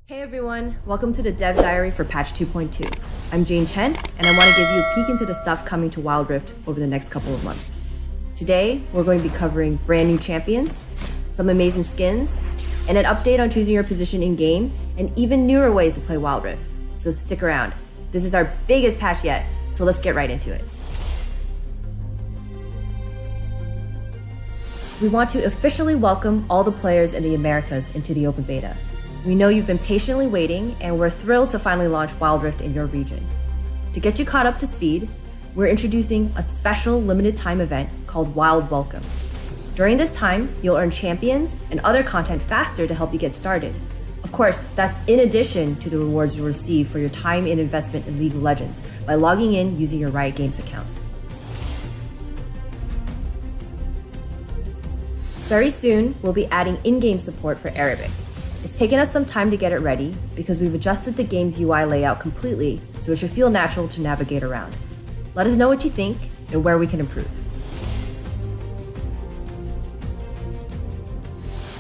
Hey everyone, welcome to the Dev Diary for patch 2.2. I'm Jane Chen, and I want to give you a peek into the stuff coming to Wild Rift over the next couple of months. Today, we're going to be covering brand new champions, some amazing skins, and an update on choosing your position in-game, and even newer ways to play Wild Rift. So stick around. This is our biggest patch yet, so let's get right into it. We want to officially welcome all the players in the Americas into the open beta. We know you've been patiently waiting, and we're thrilled to finally launch Wild Rift in your region. To get you caught up to speed, we're introducing a special limited time event called Wild Welcome. During this time, you'll earn champions and other content faster to help you get started. Of course, that's in addition to the rewards you'll receive for your time and investment in League of Legends by logging in using your Riot Games account. Very soon, we'll be adding in-game support for Arabic. It's taken us some time to get it ready because we've adjusted the game's UI layout completely so it should feel natural to navigate around. Let us know what you think and where we can improve.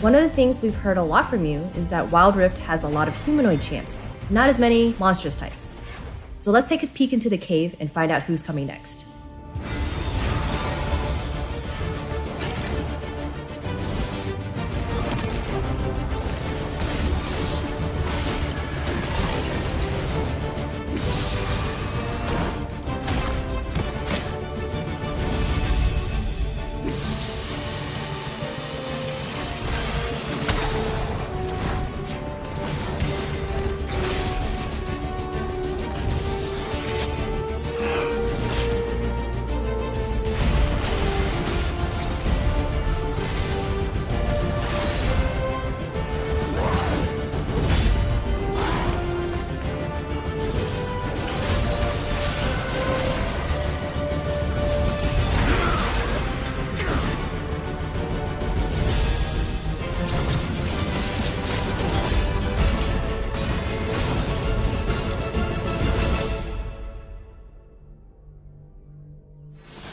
One of the things we've heard a lot from you is that Wild Rift has a lot of humanoid champs, not as many monstrous types. So let's take a peek into the cave and find out who's coming next.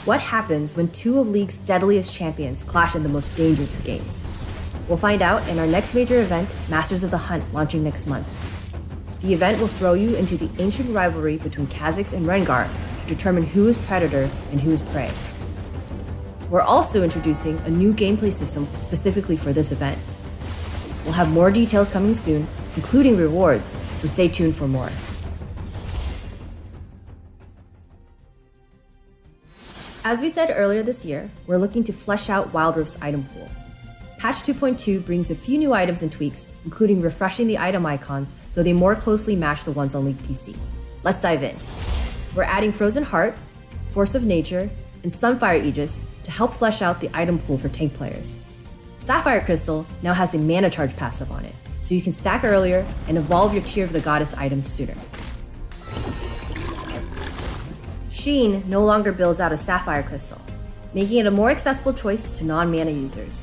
What happens when two of League's deadliest champions clash in the most dangerous of games? We'll find out in our next major event, Masters of the Hunt, launching next month. The event will throw you into the ancient rivalry between Kha'Zix and Rengar to determine who is predator and who is prey. We're also introducing a new gameplay system specifically for this event. We'll have more details coming soon, including rewards, so stay tuned for more. As we said earlier this year, we're looking to flesh out Wild Rift's item pool. Patch 2.2 brings a few new items and tweaks, including refreshing the item icons so they more closely match the ones on League PC. Let's dive in. We're adding Frozen Heart, Force of Nature, and Sunfire Aegis to help flesh out the item pool for tank players. Sapphire Crystal now has the Mana Charge passive on it, so you can stack earlier and evolve your Tear of the Goddess items sooner. Sheen no longer builds out a Sapphire Crystal, making it a more accessible choice to non-mana users.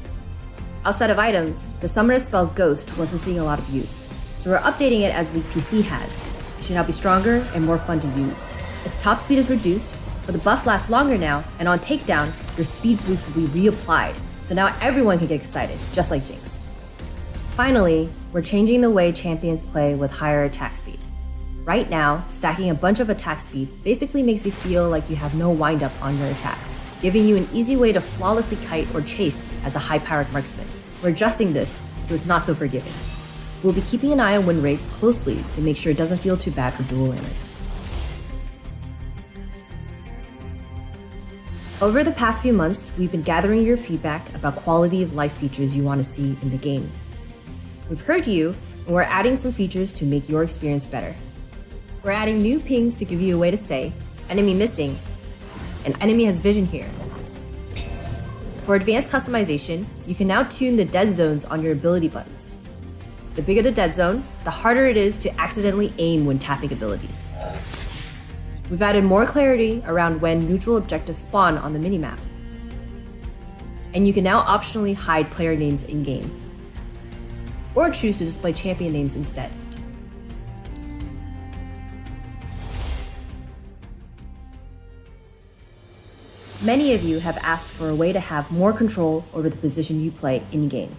Outside of items, the summoner spell Ghost wasn't seeing a lot of use, so we're updating it as League PC has. It should now be stronger and more fun to use. Its top speed is reduced, but the buff lasts longer now, and on takedown, your speed boost will be reapplied, so now everyone can get excited, just like Jinx. Finally, we're changing the way champions play with higher attack speed. Right now, stacking a bunch of attack speed basically makes you feel like you have no wind-up on your attacks, giving you an easy way to flawlessly kite or chase as a high-powered marksman. We're adjusting this so it's not so forgiving. We'll be keeping an eye on win rates closely to make sure it doesn't feel too bad for dual laners. Over the past few months, we've been gathering your feedback about quality of life features you want to see in the game. We've heard you, and we're adding some features to make your experience better. We're adding new pings to give you a way to say, enemy missing, and enemy has vision here. For advanced customization, you can now tune the dead zones on your ability buttons. The bigger the dead zone, the harder it is to accidentally aim when tapping abilities. We've added more clarity around when neutral objectives spawn on the minimap. And you can now optionally hide player names in-game, or choose to display champion names instead. Many of you have asked for a way to have more control over the position you play in-game.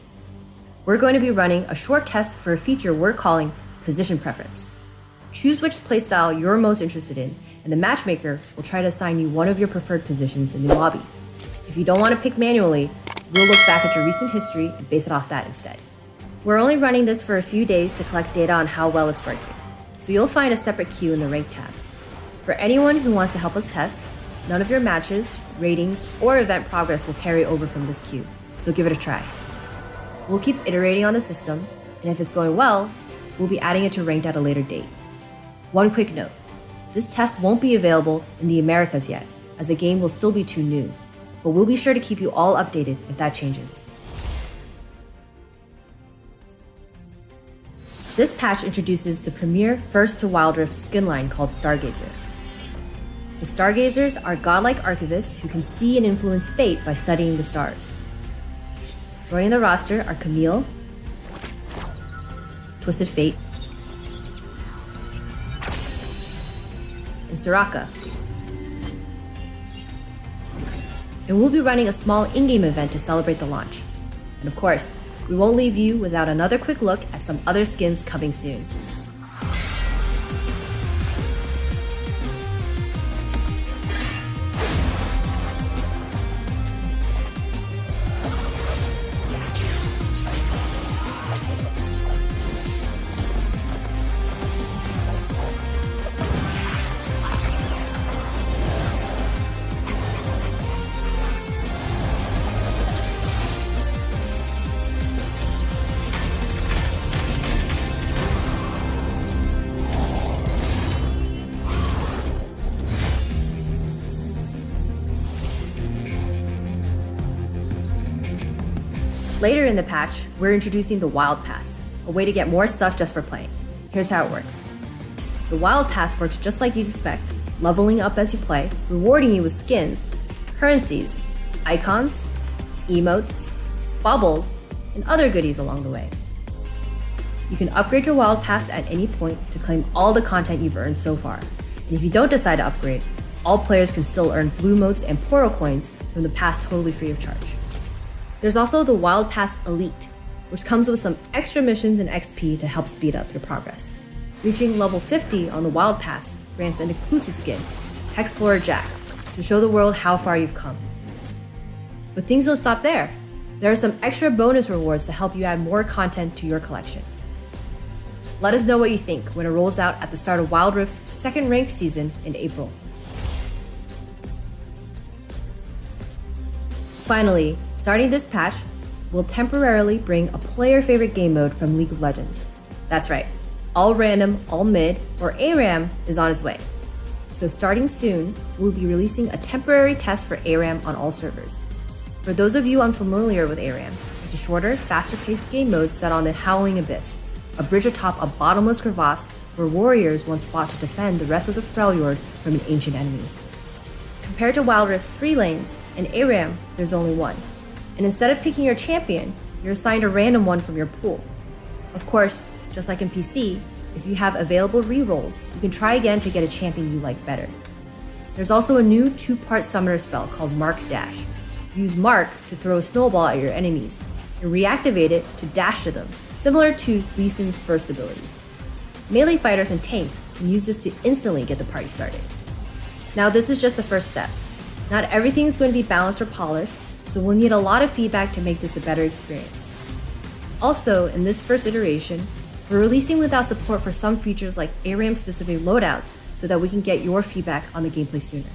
We're going to be running a short test for a feature we're calling position preference. Choose which playstyle you're most interested in, and the matchmaker will try to assign you one of your preferred positions in the lobby. If you don't want to pick manually, we'll look back at your recent history and base it off that instead. We're only running this for a few days to collect data on how well it's working, so you'll find a separate queue in the Rank tab. For anyone who wants to help us test, none of your matches, ratings, or event progress will carry over from this queue, so give it a try. We'll keep iterating on the system, and if it's going well, we'll be adding it to Ranked at a later date. One quick note, this test won't be available in the Americas yet, as the game will still be too new, but we'll be sure to keep you all updated if that changes. This patch introduces the premier first to Wild Rift skin line called Stargazer. The Stargazers are godlike archivists who can see and influence fate by studying the stars. Joining the roster are Camille, Twisted Fate, and Soraka. And we'll be running a small in-game event to celebrate the launch. And of course, we won't leave you without another quick look at some other skins coming soon. Later in the patch, we're introducing the Wild Pass, a way to get more stuff just for playing. Here's how it works. The Wild Pass works just like you'd expect, leveling up as you play, rewarding you with skins, currencies, icons, emotes, baubles, and other goodies along the way. You can upgrade your Wild Pass at any point to claim all the content you've earned so far. And if you don't decide to upgrade, all players can still earn blue motes and Poro coins from the pass totally free of charge. There's also the Wild Pass Elite, which comes with some extra missions and XP to help speed up your progress. Reaching level 50 on the Wild Pass grants an exclusive skin, Explorer Jax, to show the world how far you've come. But things don't stop there. There are some extra bonus rewards to help you add more content to your collection. Let us know what you think when it rolls out at the start of Wild Rift's second ranked season in April. Finally, starting this patch, we'll temporarily bring a player-favorite game mode from League of Legends. That's right, all random, all mid, or ARAM is on its way. So starting soon, we'll be releasing a temporary test for ARAM on all servers. For those of you unfamiliar with ARAM, it's a shorter, faster-paced game mode set on the Howling Abyss, a bridge atop a bottomless crevasse where warriors once fought to defend the rest of the Freljord from an ancient enemy. Compared to Wild Rift's 3 lanes, in ARAM, there's only one. And instead of picking your champion, you're assigned a random one from your pool. Of course, just like in PC, if you have available rerolls, you can try again to get a champion you like better. There's also a new 2-part summoner spell called Mark Dash. Use Mark to throw a snowball at your enemies, and reactivate it to dash to them, similar to Lee Sin's first ability. Melee fighters and tanks can use this to instantly get the party started. Now this is just the first step. Not everything is going to be balanced or polished, so we'll need a lot of feedback to make this a better experience. Also, in this first iteration, we're releasing without support for some features like ARAM-specific loadouts so that we can get your feedback on the gameplay sooner.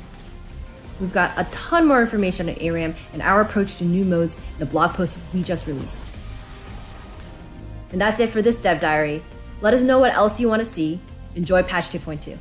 We've got a ton more information on ARAM and our approach to new modes in the blog post we just released. And that's it for this Dev Diary. Let us know what else you want to see. Enjoy patch 2.2.